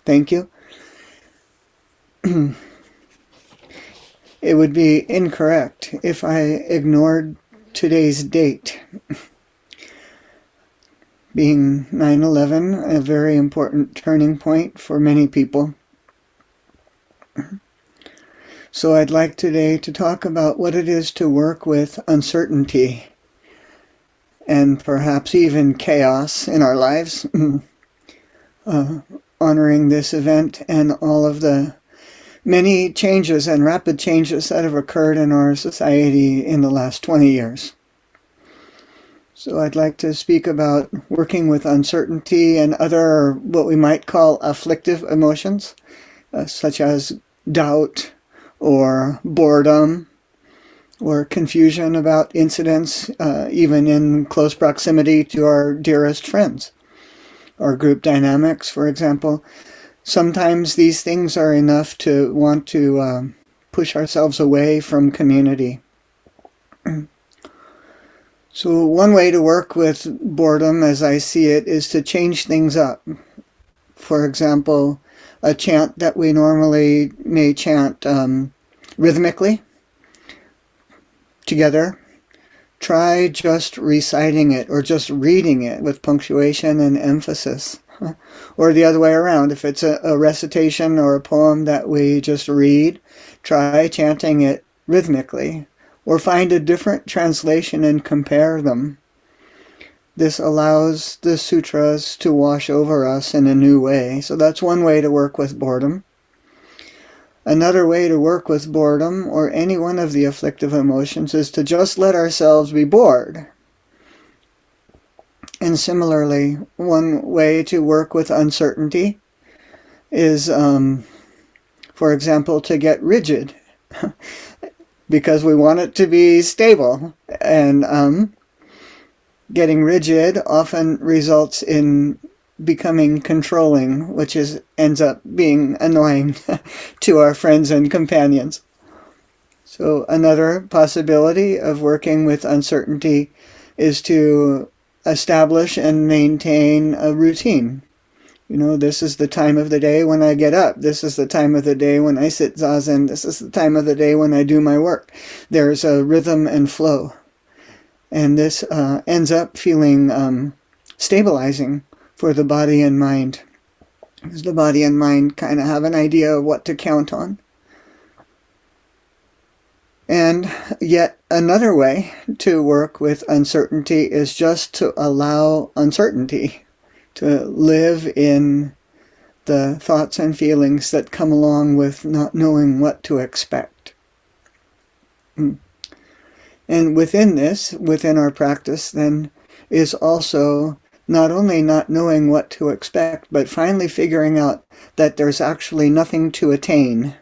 thank you. It would be incorrect if I ignored today's date. Being 9/11, a very important turning point for many people. So I'd like today to talk about what it is to work with uncertainty and perhaps even chaos in our lives, honoring this event and all of the many changes and rapid changes that have occurred in our society in the last 20 years. So I'd like to speak about working with uncertainty and other what we might call afflictive emotions, such as doubt or boredom or confusion about incidents, even in close proximity to our dearest friends. Or group dynamics, for example. Sometimes these things are enough to want to push ourselves away from community. So one way to work with boredom, as I see it, is to change things up. For example, a chant that we normally may chant rhythmically together, try just reciting it or just reading it with punctuation and emphasis. Or the other way around, if it's a recitation or a poem that we just read, try chanting it rhythmically. Or find a different translation and compare them. This allows the sutras to wash over us in a new way. So that's one way to work with boredom. Another way to work with boredom, or any one of the afflictive emotions, is to just let ourselves be bored. And similarly, one way to work with uncertainty is, for example, to get rigid. Because we want it to be stable. And getting rigid often results in becoming controlling, which ends up being annoying to our friends and companions. So another possibility of working with uncertainty is to establish and maintain a routine. You know, this is the time of the day when I get up. This is the time of the day when I sit zazen. This is the time of the day when I do my work. There's a rhythm and flow. And this ends up feeling stabilizing for the body and mind. Because the body and mind kind of have an idea of what to count on. And yet another way to work with uncertainty is just to allow uncertainty. To live in the thoughts and feelings that come along with not knowing what to expect. And within this, within our practice, then, is also not only not knowing what to expect, but finally figuring out that there's actually nothing to attain.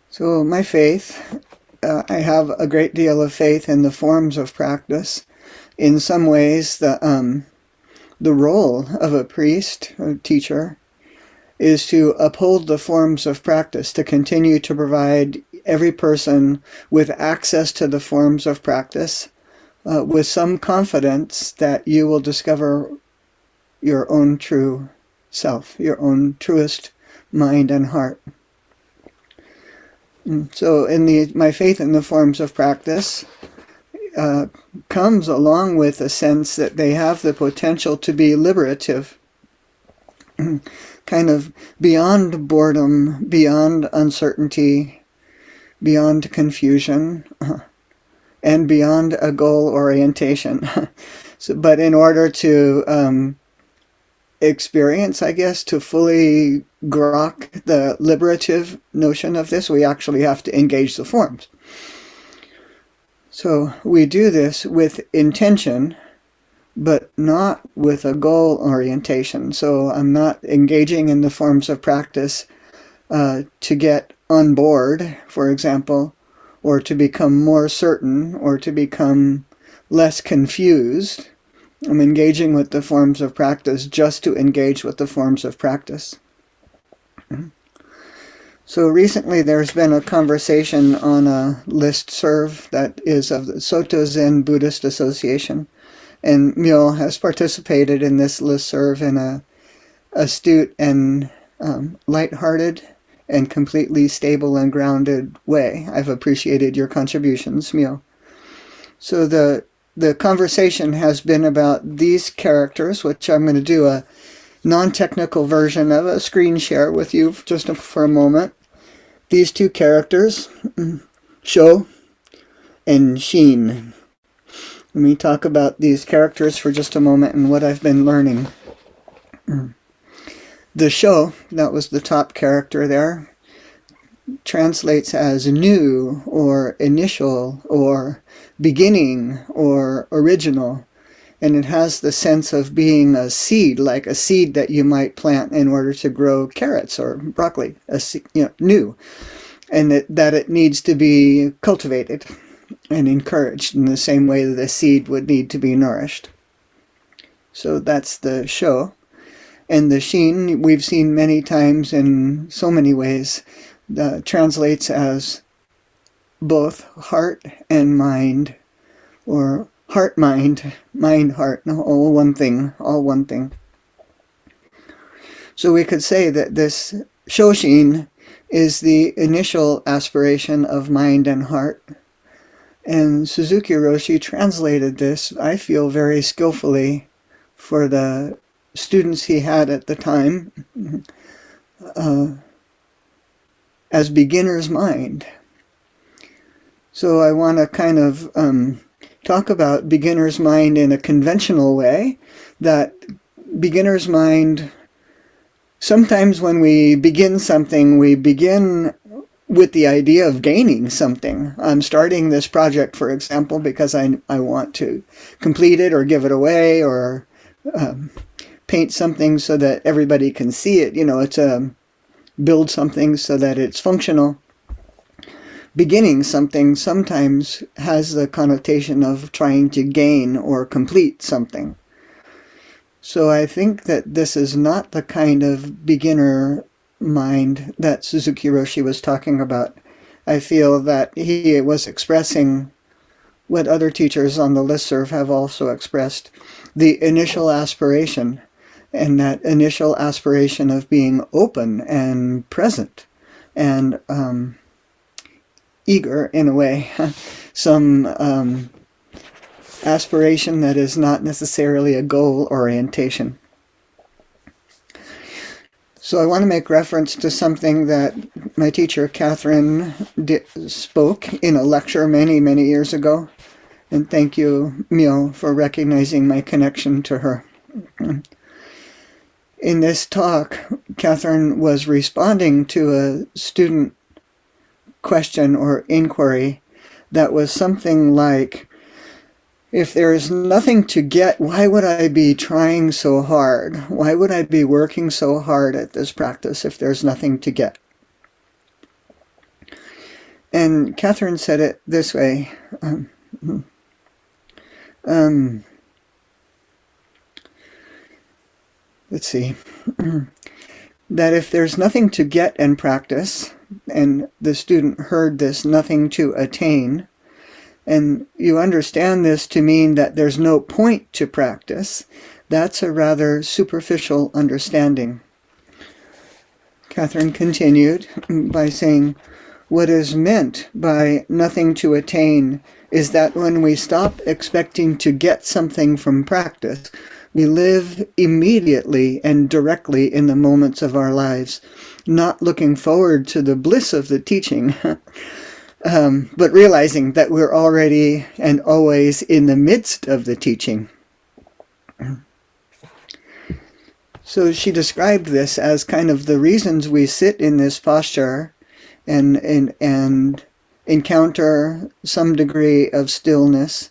So my faith, I have a great deal of faith in the forms of practice. In some ways, the role of a priest or teacher is to uphold the forms of practice, to continue to provide every person with access to the forms of practice, with some confidence that you will discover your own true self, your own truest mind and heart. So my faith in the forms of practice comes along with a sense that they have the potential to be liberative, kind of beyond boredom, beyond uncertainty, beyond confusion, and beyond a goal orientation. But in order to experience, I guess, to fully grok the liberative notion of this, we actually have to engage the forms. So we do this with intention, but not with a goal orientation. So I'm not engaging in the forms of practice to get on board, for example, or to become more certain, or to become less confused. I'm engaging with the forms of practice just to engage with the forms of practice. So recently there's been a conversation on a listserv that is of the Soto Zen Buddhist Association, And Myo has participated in this listserv in a astute and lighthearted and completely stable and grounded way. I've appreciated your contributions, Myo. So the conversation has been about these characters, which I'm going to do a non-technical version of a screen share with you just for a moment. These two characters, Sho and Shin. Let me talk about these characters for just a moment and what I've been learning. The Sho, that was the top character there, translates as new or initial or beginning or original. And it has the sense of being a seed, like a seed that you might plant in order to grow carrots or broccoli, new. And that it needs to be cultivated and encouraged in the same way that a seed would need to be nourished. So that's the Sho. And the Shin, we've seen many times in so many ways, translates as both heart and mind, or heart-mind, mind-heart, all one thing. So we could say that this Shoshin is the initial aspiration of mind and heart. And Suzuki Roshi translated this, I feel, very skillfully for the students he had at the time as beginner's mind. So I want to kind of talk about beginner's mind in a conventional way, that beginner's mind, sometimes when we begin something, we begin with the idea of gaining something. I'm starting this project, for example, because I want to complete it or give it away or paint something so that everybody can see it. It's build something so that it's functional. Beginning something sometimes has the connotation of trying to gain or complete something. So I think that this is not the kind of beginner mind that Suzuki Roshi was talking about. I feel that he was expressing what other teachers on the listserv have also expressed, the initial aspiration, and that initial aspiration of being open and present and eager in a way, some aspiration that is not necessarily a goal orientation. So I want to make reference to something that my teacher Catherine spoke in a lecture many, many years ago. And thank you, Myo, for recognizing my connection to her. In this talk, Catherine was responding to a student question or inquiry that was something like, if there is nothing to get, why would I be trying so hard? Why would I be working so hard at this practice if there's nothing to get? And Catherine said it this way. Let's see. That if there's nothing to get in practice, and the student heard this, nothing to attain, and you understand this to mean that there's no point to practice, that's a rather superficial understanding. Catherine continued by saying, what is meant by nothing to attain is that when we stop expecting to get something from practice, we live immediately and directly in the moments of our lives, not looking forward to the bliss of the teaching, but realizing that we're already and always in the midst of the teaching. So she described this as kind of the reasons we sit in this posture and encounter some degree of stillness,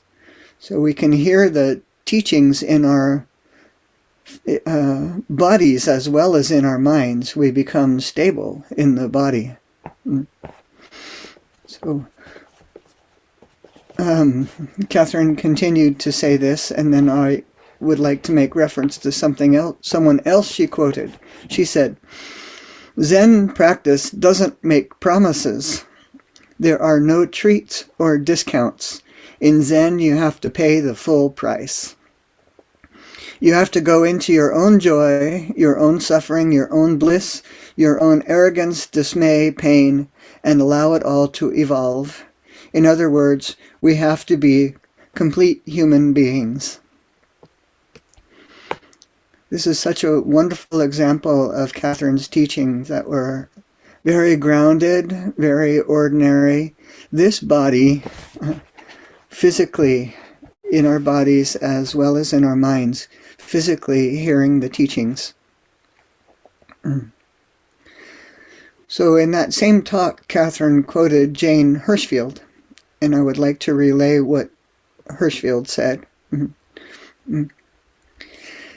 so we can hear the teachings in our bodies as well as in our minds. We become stable in the body. So Catherine continued to say this, and then I would like to make reference to something else, someone else she quoted. She said, Zen practice doesn't make promises. There are no treats or discounts. In Zen, you have to pay the full price. You have to go into your own joy, your own suffering, your own bliss, your own arrogance, dismay, pain, and allow it all to evolve. In other words, we have to be complete human beings. This is such a wonderful example of Catherine's teachings that were very grounded, very ordinary. This body, physically, in our bodies as well as in our minds, physically hearing the teachings. So in that same talk, Catherine quoted Jane Hirschfield, and I would like to relay what Hirschfield said.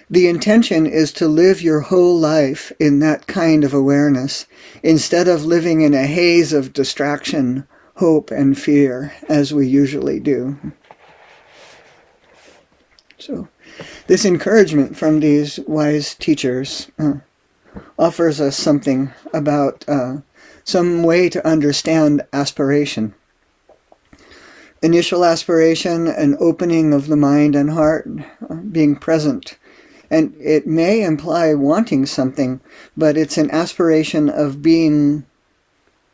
The intention is to live your whole life in that kind of awareness, instead of living in a haze of distraction, hope, and fear, as we usually do. So, this encouragement from these wise teachers offers us something about some way to understand aspiration. Initial aspiration, an opening of the mind and heart, being present. And it may imply wanting something, but it's an aspiration of being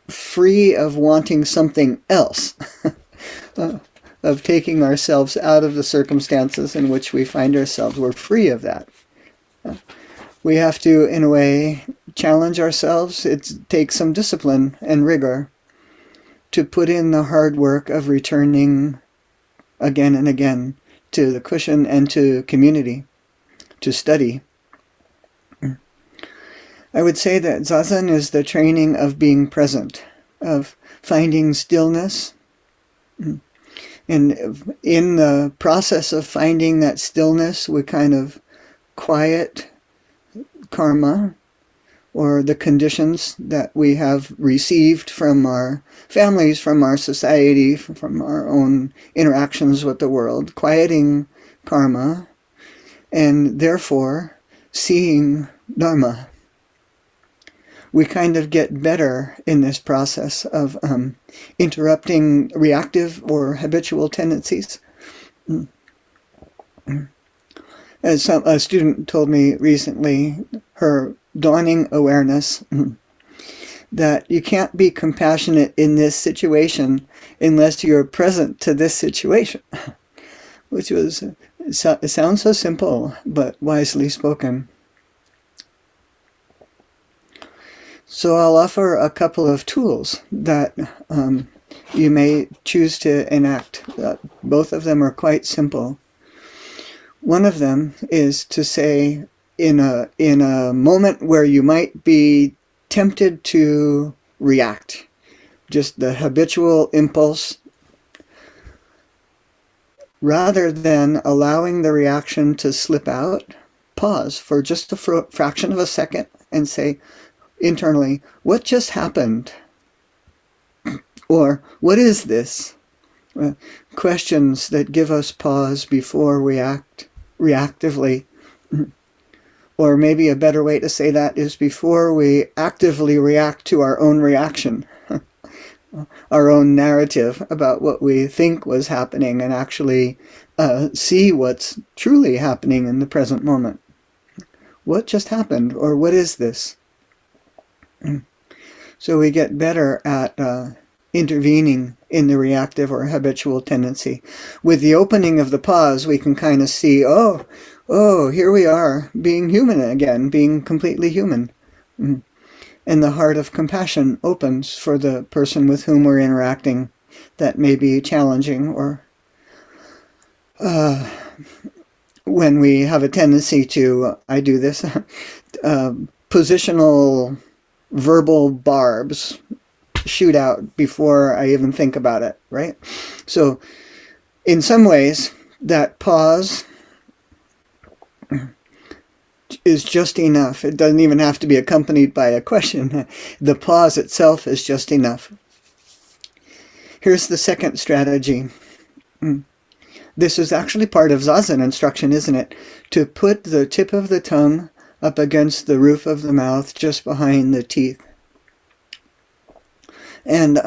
free of wanting something else, of taking ourselves out of the circumstances in which we find ourselves. We're free of that. We have to, in a way, challenge ourselves. It takes some discipline and rigor to put in the hard work of returning again and again to the cushion and to community, to study. I would say that Zazen is the training of being present, of finding stillness. And in the process of finding that stillness, we kind of quiet karma, or the conditions that we have received from our families, from our society, from our own interactions with the world, quieting karma, and therefore seeing Dharma. We kind of get better in this process of interrupting reactive or habitual tendencies. As a student told me recently, her dawning awareness that you can't be compassionate in this situation unless you're present to this situation, which was, it sounds so simple, but wisely spoken. So I'll offer a couple of tools that you may choose to enact. Both of them are quite simple. One of them is to say, in a moment where you might be tempted to react, just the habitual impulse, rather than allowing the reaction to slip out, pause for just a fraction of a second and say internally, what just happened? Or, what is this? Questions that give us pause before we act reactively. Or maybe a better way to say that is before we actively react to our own reaction, our own narrative about what we think was happening, and actually see what's truly happening in the present moment. What just happened? Or what is this? So we get better at intervening in the reactive or habitual tendency. With the opening of the pause, we can kind of see, oh, here we are, being human again, being completely human. And the heart of compassion opens for the person with whom we're interacting that may be challenging, or when we have a tendency to, I do this, positional verbal barbs shoot out before I even think about it, right? So in some ways, that pause is just enough. It doesn't even have to be accompanied by a question. The pause itself is just enough. Here's the second strategy. This is actually part of Zazen instruction, isn't it? To put the tip of the tongue up against the roof of the mouth, just behind the teeth. And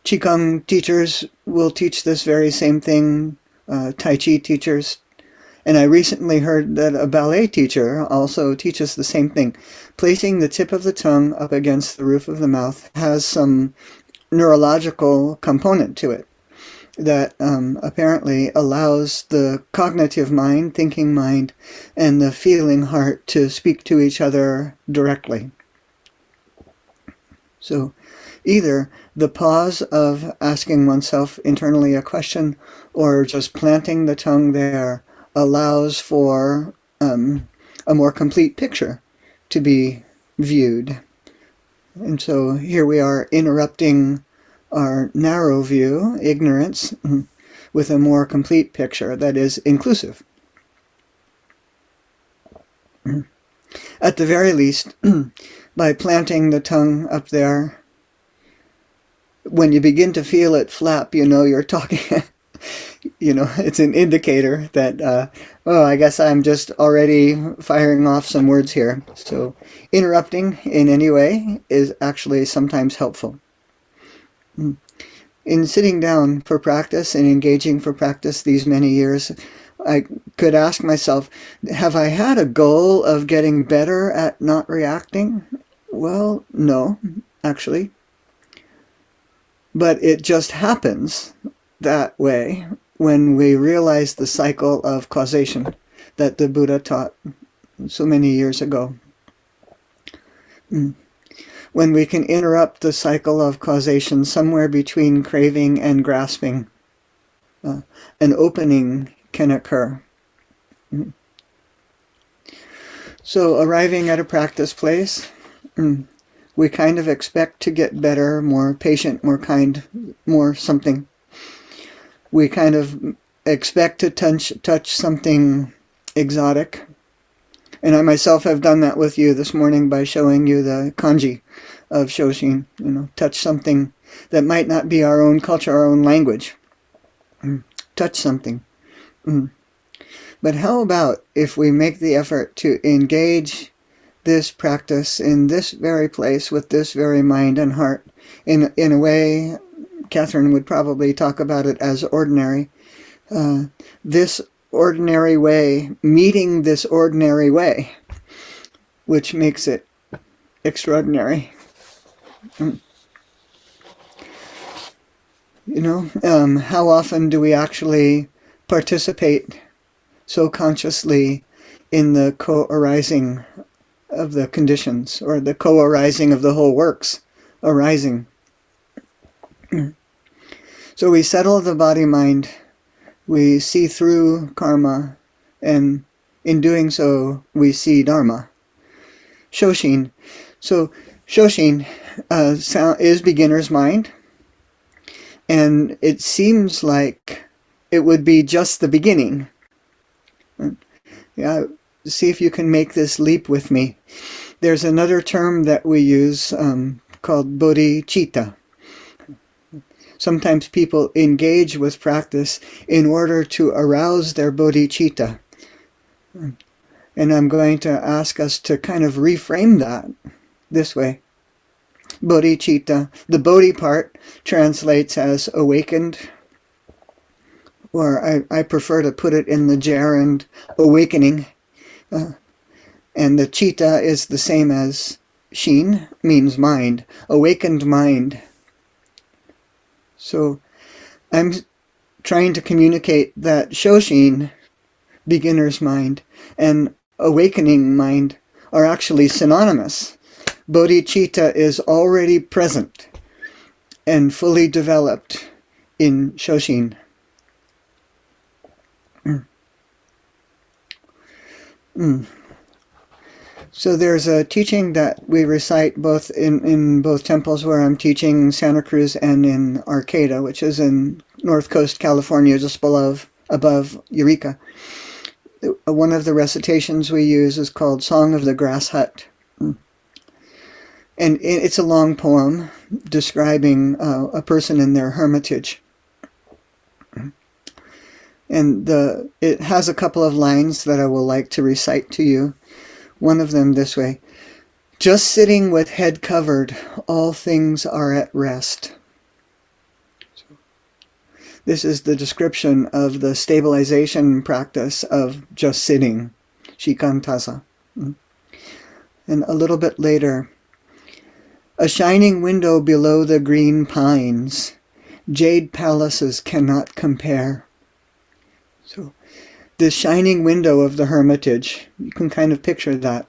Qigong teachers will teach this very same thing. Tai Chi teachers And I recently heard that a ballet teacher also teaches the same thing. Placing the tip of the tongue up against the roof of the mouth has some neurological component to it that apparently allows the cognitive mind, thinking mind, and the feeling heart to speak to each other directly. So either the pause of asking oneself internally a question or just planting the tongue there allows for a more complete picture to be viewed. And so here we are interrupting our narrow view, ignorance, with a more complete picture that is inclusive. At the very least, by planting the tongue up there, when you begin to feel it flap, you know you're talking. It's an indicator that, I guess I'm just already firing off some words here. So interrupting in any way is actually sometimes helpful. In sitting down for practice and engaging for practice these many years, I could ask myself, have I had a goal of getting better at not reacting? Well, no, actually. But it just happens that way when we realize the cycle of causation that the Buddha taught so many years ago. When we can interrupt the cycle of causation somewhere between craving and grasping, an opening can occur. So arriving at a practice place, we kind of expect to get better, more patient, more kind, more something. We kind of expect to touch something exotic. And I myself have done that with you this morning by showing you the kanji of Shoshin. Touch something that might not be our own culture, our own language. Touch something. But how about if we make the effort to engage this practice in this very place with this very mind and heart in a way, Catherine would probably talk about it as ordinary. This ordinary way, meeting this ordinary way, which makes it extraordinary. How often do we actually participate so consciously in the co-arising of the conditions, or the co-arising of the whole works arising? So we settle the body-mind, we see through karma, and in doing so, we see Dharma. Shoshin. So Shoshin is beginner's mind, and it seems like it would be just the beginning. See if you can make this leap with me. There's another term that we use called Bodhichitta. Sometimes people engage with practice in order to arouse their bodhicitta. And I'm going to ask us to kind of reframe that this way. Bodhicitta, the bodhi part translates as awakened, or I prefer to put it in the gerund awakening. And the citta is the same as shin, means mind, awakened mind. So I'm trying to communicate that Shoshin, beginner's mind, and awakening mind are actually synonymous. Bodhicitta is already present and fully developed in Shoshin. So there's a teaching that we recite both in both temples where I'm teaching, Santa Cruz, and in Arcata, which is in North Coast, California, just above Eureka. One of the recitations we use is called Song of the Grass Hut. And it's a long poem describing a person in their hermitage. And it has a couple of lines that I will like to recite to you. One of them this way: just sitting with head covered, all things are at rest. So This is the description of the stabilization practice of just sitting, shikantasa. And a little bit later, a shining window below the green pines, jade palaces cannot compare. So this shining window of the hermitage, you can kind of picture that.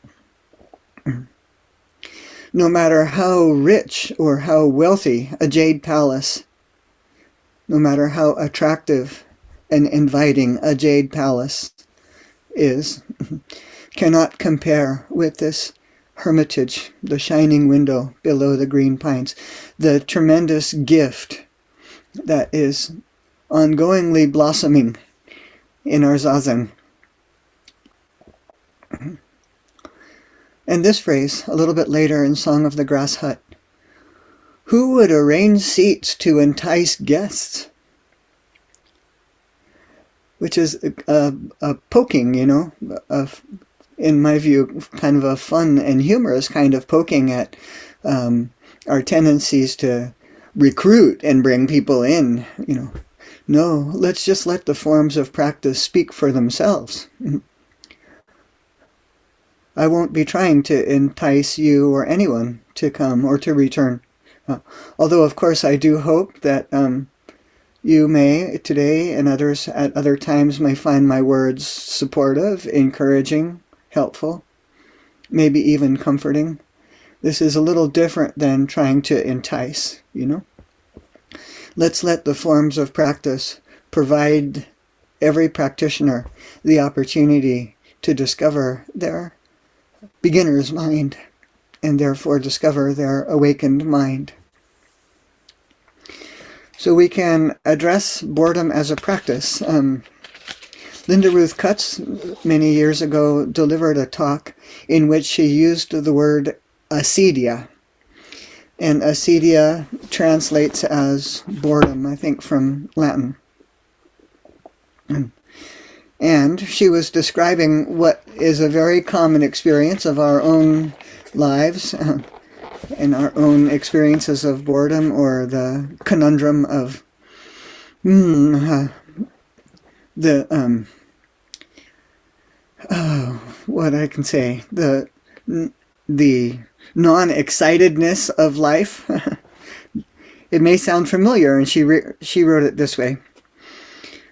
No matter how rich or how wealthy a jade palace, no matter how attractive and inviting a jade palace is, cannot compare with this hermitage, the shining window below the green pines, the tremendous gift that is ongoingly blossoming in our zazen. And this phrase, a little bit later in Song of the Grass Hut, who would arrange seats to entice guests? Which is a poking, you know, in my view, kind of a fun and humorous kind of poking at our tendencies to recruit and bring people in, you know. No, let's just let the forms of practice speak for themselves. I won't be trying to entice you or anyone to come or to return. Although, of course, I do hope that you may, today and others at other times, may find my words supportive, encouraging, helpful, maybe even comforting. This is a little different than trying to entice, you know. Let's let the forms of practice provide every practitioner the opportunity to discover their beginner's mind and therefore discover their awakened mind. So we can address boredom as a practice. Linda Ruth Cutts, many years ago, delivered a talk in which she used the word acedia. And acedia translates as boredom, I think, from Latin. And she was describing what is a very common experience of our own lives and our own experiences of boredom, or the conundrum of what I can say, the non-excitedness of life. It may sound familiar, and she wrote it this way.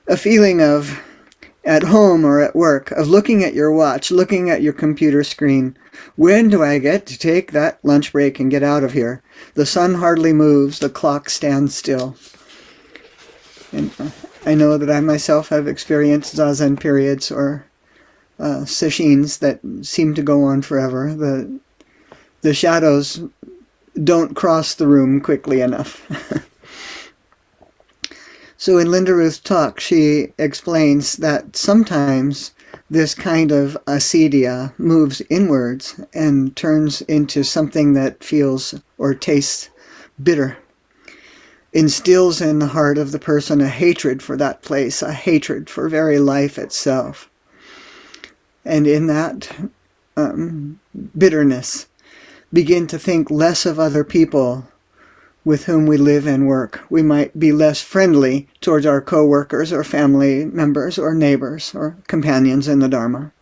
A feeling of, at home or at work, of looking at your watch, looking at your computer screen. When do I get to take that lunch break and get out of here? The sun hardly moves, the clock stands still. And I know that I myself have experienced zazen periods or sesshins that seem to go on forever. The shadows don't cross the room quickly enough. So in Linda Ruth's talk, she explains that sometimes this kind of acedia moves inwards and turns into something that feels or tastes bitter, instills in the heart of the person a hatred for that place, a hatred for very life itself. And in that bitterness, begin to think less of other people with whom we live and work. We might be less friendly towards our co-workers or family members or neighbors or companions in the Dharma.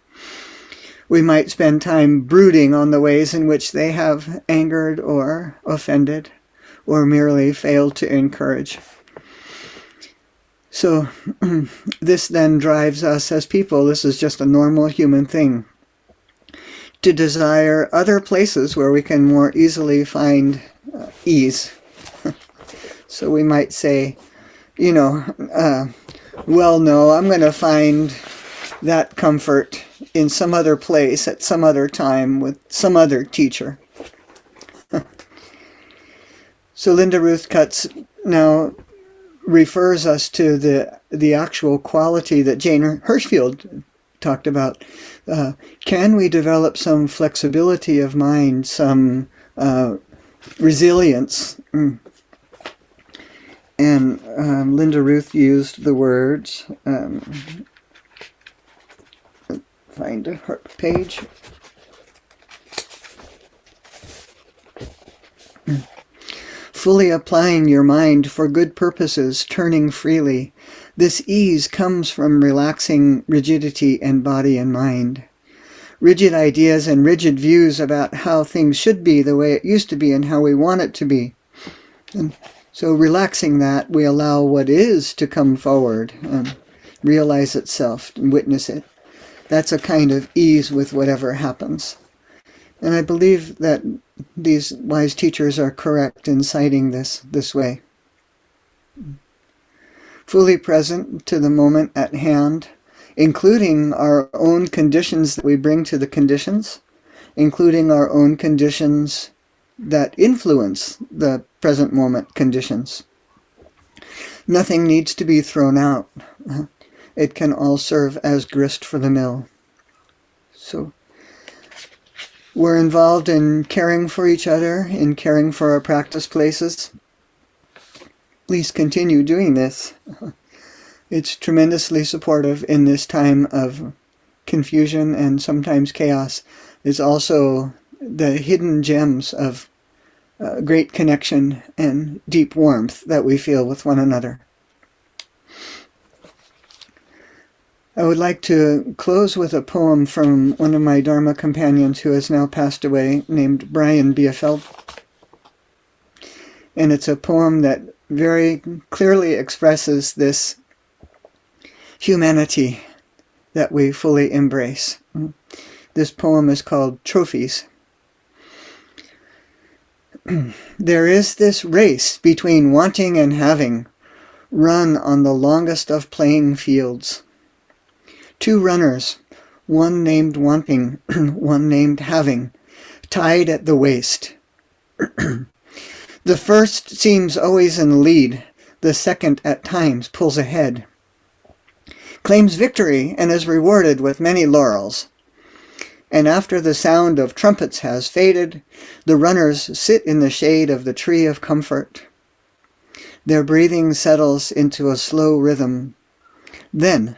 We might spend time brooding on the ways in which they have angered or offended or merely failed to encourage. So this then drives us as people, this is just a normal human thing, to desire other places where we can more easily find ease. So we might say, you know, well, no, I'm going to find that comfort in some other place at some other time with some other teacher. So Linda Ruth Cutts now refers us to the actual quality that Jane Hirschfield talked about. Can we develop some flexibility of mind, some resilience? And Linda Ruth used the words, find her page. fully applying your mind for good purposes, turning freely. This ease comes from relaxing rigidity in body and mind. Rigid ideas and rigid views about how things should be the way it used to be and how we want it to be. And so relaxing that, we allow what is to come forward and realize itself and witness it. That's a kind of ease with whatever happens. And I believe that these wise teachers are correct in citing this way. Fully present to the moment at hand, including our own conditions that we bring to the conditions, including our own conditions that influence the present moment conditions. Nothing needs to be thrown out. It can all serve as grist for the mill. So we're involved in caring for each other, in caring for our practice places. Please continue doing this. It's tremendously supportive in this time of confusion and sometimes chaos. It's also the hidden gems of great connection and deep warmth that we feel with one another. I would like to close with a poem from one of my Dharma companions who has now passed away, named Brian Biefeld. And it's a poem that very clearly expresses this humanity that we fully embrace. This poem is called Trophies. There is this race between wanting and having, run on the longest of playing fields. Two runners, one named wanting, one named having, tied at the waist. The first seems always in the lead, the second at times pulls ahead, claims victory and is rewarded with many laurels. And after the sound of trumpets has faded, the runners sit in the shade of the tree of comfort. Their breathing settles into a slow rhythm. Then,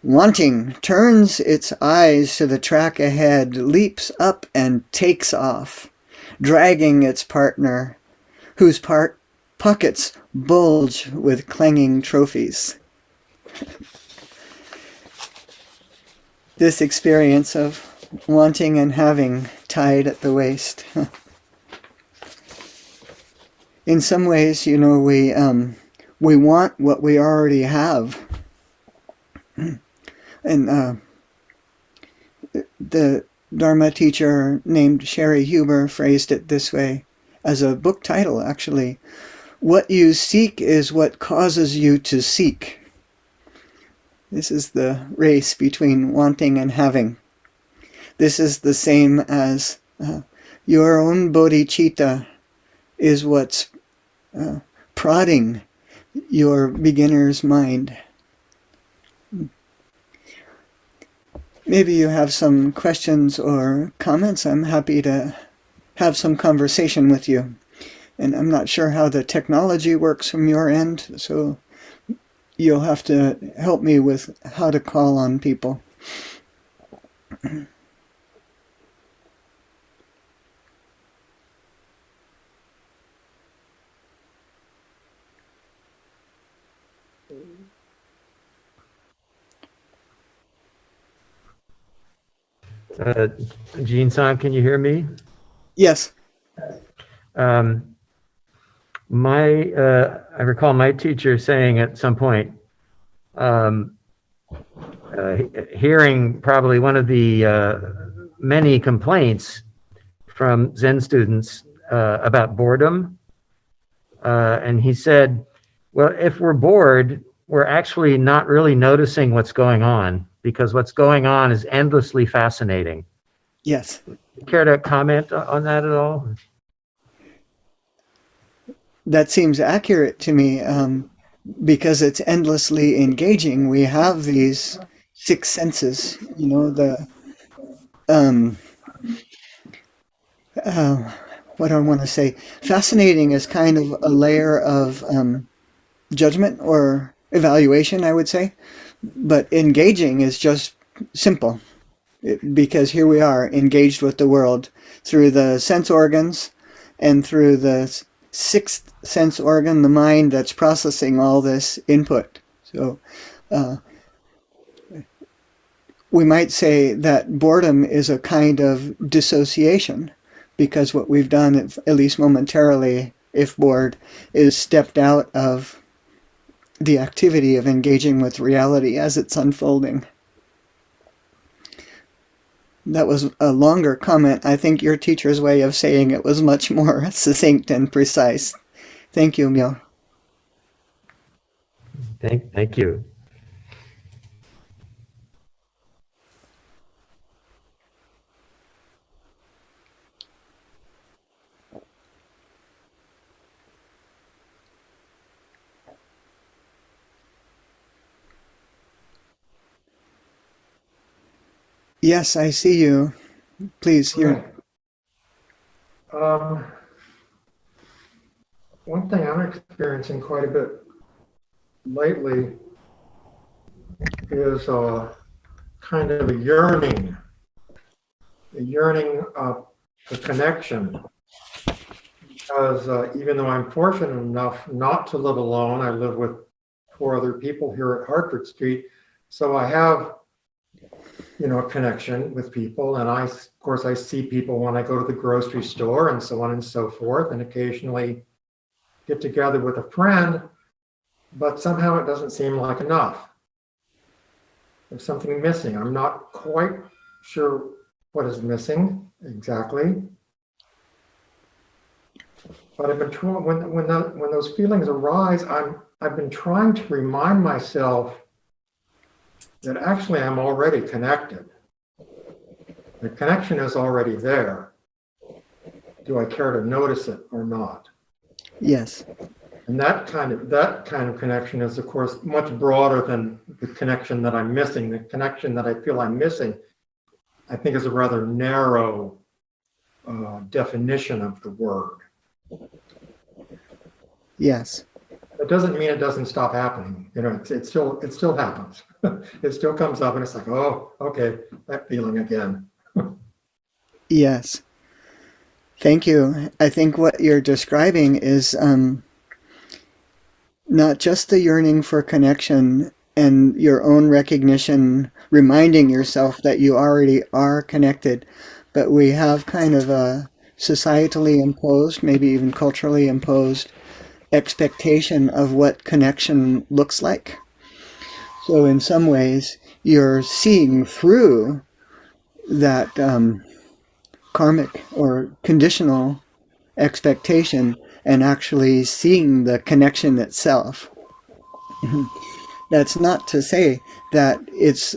wanting turns its eyes to the track ahead, leaps up and takes off, dragging its partner, whose pockets bulge with clanging trophies. This experience of wanting and having tied at the waist. In some ways, you know, we want what we already have. And the Dharma teacher named Sherry Huber phrased it this way, as a book title actually. What you seek is what causes you to seek. This is the race between wanting and having. This is the same as your own bodhichitta is what's prodding your beginner's mind. Maybe you have some questions or comments. I'm happy to have some conversation with you. And I'm not sure how the technology works from your end, so you'll have to help me with how to call on people. Gene-san, can you hear me? Yes. I recall my teacher saying at some point, hearing probably one of the many complaints from Zen students about boredom. And he said, well, if we're bored, we're actually not really noticing what's going on, because what's going on is endlessly fascinating. Yes. Care to comment on that at all? That seems accurate to me, because it's endlessly engaging. We have these six senses, you know, what do I want to say? Fascinating is kind of a layer of judgment or evaluation, I would say. But engaging is just simple, because here we are engaged with the world through the sense organs and through the sixth sense organ, the mind, that's processing all this input. So we might say that boredom is a kind of dissociation, because what we've done, at least momentarily, if bored, is stepped out of the activity of engaging with reality as it's unfolding. That was a longer comment. I think your teacher's way of saying it was much more succinct and precise. Thank you, Myo. Thank you. Yes, I see you. Please, Okay. One thing I'm experiencing quite a bit lately is kind of a yearning for connection. Because even though I'm fortunate enough not to live alone, I live with 4 other people here at Hartford Street, so I have, a connection with people, and of course I see people when I go to the grocery store and so on and so forth, and occasionally get together with a friend, but somehow it doesn't seem like enough. There's something missing. I'm not quite sure what is missing exactly, but I've been trying, when those feelings arise, I've been trying to remind myself that actually I'm already connected. The connection is already there. Do I care to notice it or not? Yes. And that kind of connection is, of course, much broader than the connection that I'm missing. The connection that I feel I'm missing, I think, is a rather narrow definition of the word. Yes. It doesn't mean it doesn't stop happening. It still happens. It still comes up, and it's like, oh, okay, that feeling again. Yes. Thank you. I think what you're describing is not just the yearning for connection and your own recognition, reminding yourself that you already are connected, but we have kind of a societally imposed, maybe even culturally imposed expectation of what connection looks like. So in some ways, you're seeing through that karmic or conditional expectation and actually seeing the connection itself. That's not to say that it's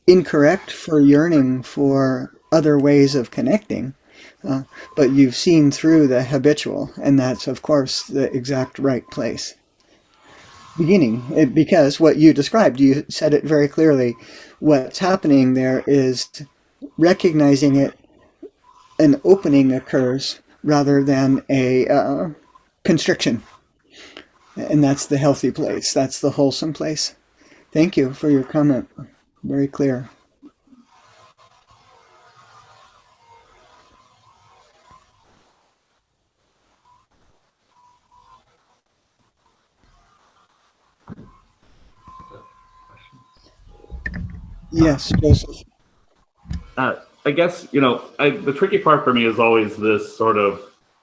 incorrect for yearning for other ways of connecting, but you've seen through the habitual, and that's, of course, the exact right place. Beginning, because what you described, you said it very clearly. What's happening there is recognizing it, an opening occurs rather than a constriction. And that's the healthy place. That's the wholesome place. Thank you for your comment. Very clear. Yes, Joseph. I guess, the tricky part for me is always this sort of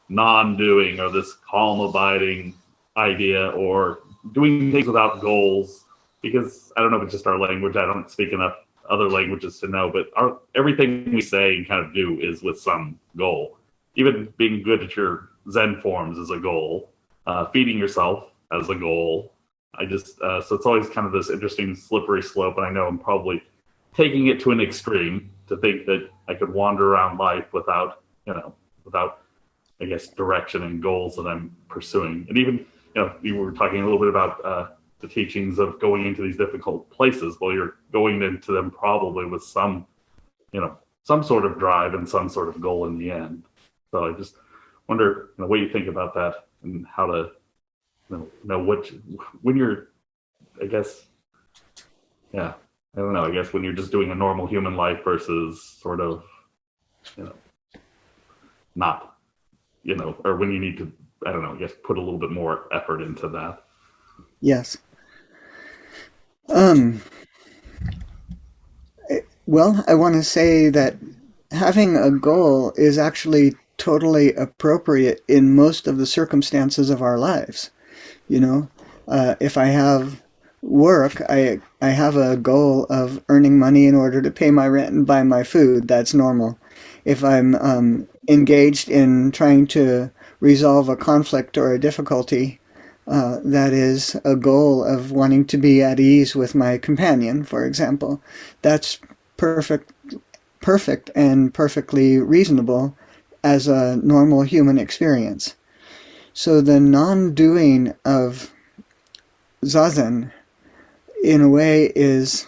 non-doing or this calm abiding idea, or doing things without goals, because I don't know if it's just our language. I don't speak enough other languages to know, but everything we say and kind of do is with some goal. Even being good at your Zen forms is a goal. Feeding yourself as a goal. So it's always kind of this interesting slippery slope, and I know I'm probably taking it to an extreme to think that I could wander around life without, I guess, direction and goals that I'm pursuing. And even, you were talking a little bit about the teachings of going into these difficult places. Well, you're going into them probably with some sort of drive and some sort of goal in the end. So I just wonder, what you think about that and how to, when you're, I guess, yeah. I don't know, I guess when you're just doing a normal human life versus sort of, not, or when you need to I don't know, I guess put a little bit more effort into that. Yes. Well, I want to say that having a goal is actually totally appropriate in most of the circumstances of our lives. You know, if I have work, I have a goal of earning money in order to pay my rent and buy my food. That's normal. If I'm engaged in trying to resolve a conflict or a difficulty, that is a goal of wanting to be at ease with my companion, for example. That's perfect and perfectly reasonable as a normal human experience. So the non-doing of zazen, in a way, is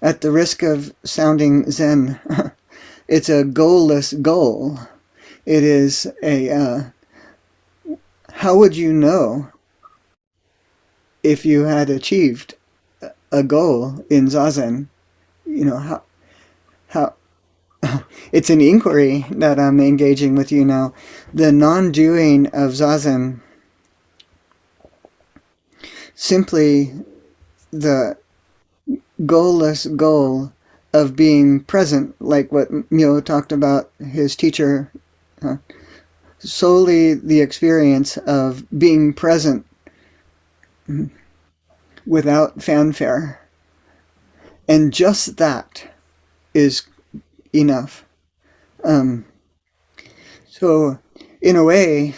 at the risk of sounding Zen, it's a goalless goal. It is a, how would you know if you had achieved a goal in zazen? You know, how it's an inquiry that I'm engaging with you now. The non-doing of zazen, simply the goalless goal of being present, like what Myo talked about his teacher, solely the experience of being present without fanfare. And just that is enough. So, in a way,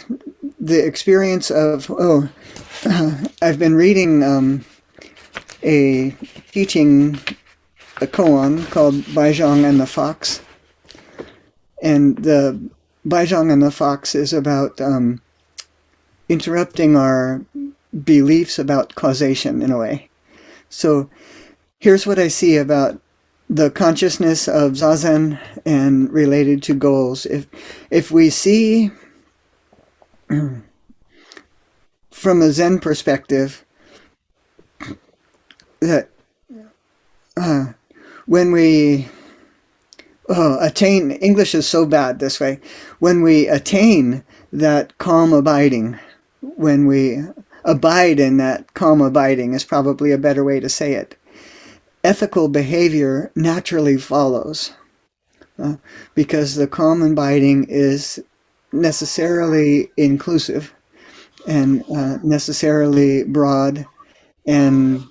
the experience of, I've been reading a teaching, a koan called Baizhang and the Fox. And the Baizhang and the Fox is about interrupting our beliefs about causation, in a way. So, here's what I see about the consciousness of zazen and related to goals. If we see from a Zen perspective that when we attain, English is so bad this way, when we attain that calm abiding, when we abide in that calm abiding is probably a better way to say it, ethical behavior naturally follows, because the calm abiding is necessarily inclusive and necessarily broad, and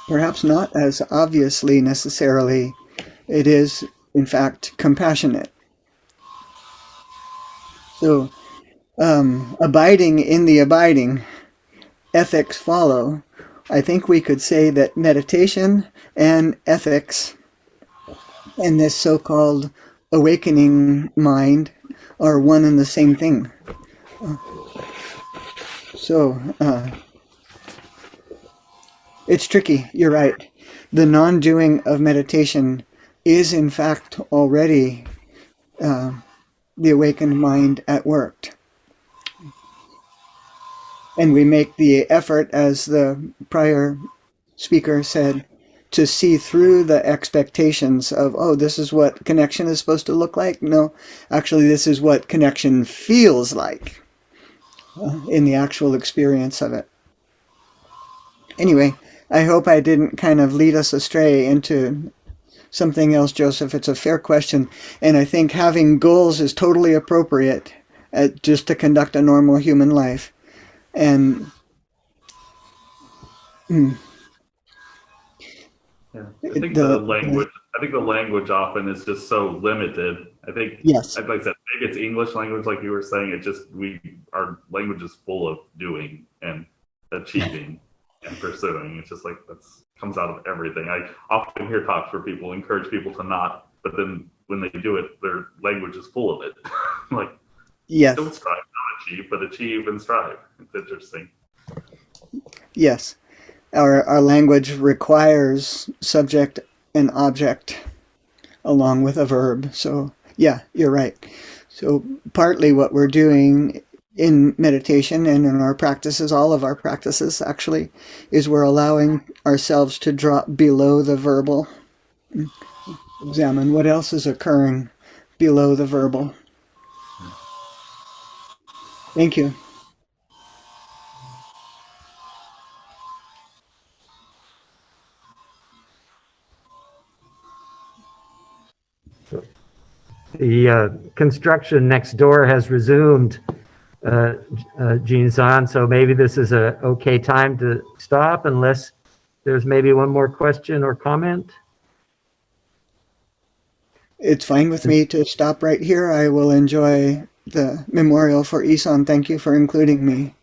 perhaps not as obviously necessarily, it is in fact compassionate. So abiding in the abiding, ethics follow. I think we could say that meditation and ethics and this so-called awakening mind are one and the same thing. So it's tricky, you're right. The non-doing of meditation is in fact already the awakened mind at work. And we make the effort, as the prior speaker said, to see through the expectations of, oh, this is what connection is supposed to look like. No, actually, this is what connection feels like in the actual experience of it. Anyway, I hope I didn't kind of lead us astray into something else, Joseph. It's a fair question. And I think having goals is totally appropriate just to conduct a normal human life. And yeah, I think the language often is just so limited. I think, yes, like I said, maybe it's English language, like you were saying. Our language is full of doing and achieving and pursuing. It's just like comes out of everything. I often hear talks where people encourage people to not, but then when they do it, their language is full of it. Like, yes, don't strive, not achieve, but achieve and strive. It's interesting. yes. Our language requires subject and object along with a verb. So, yeah, you're right. So partly what we're doing in meditation and in our practices, all of our practices actually, is we're allowing ourselves to drop below the verbal. examine what else is occurring below the verbal. Thank you. The construction next door has resumed, Jean-san, so maybe this is a okay time to stop unless there's maybe one more question or comment. It's fine with me to stop right here. I will enjoy the memorial for Isan. Thank you for including me.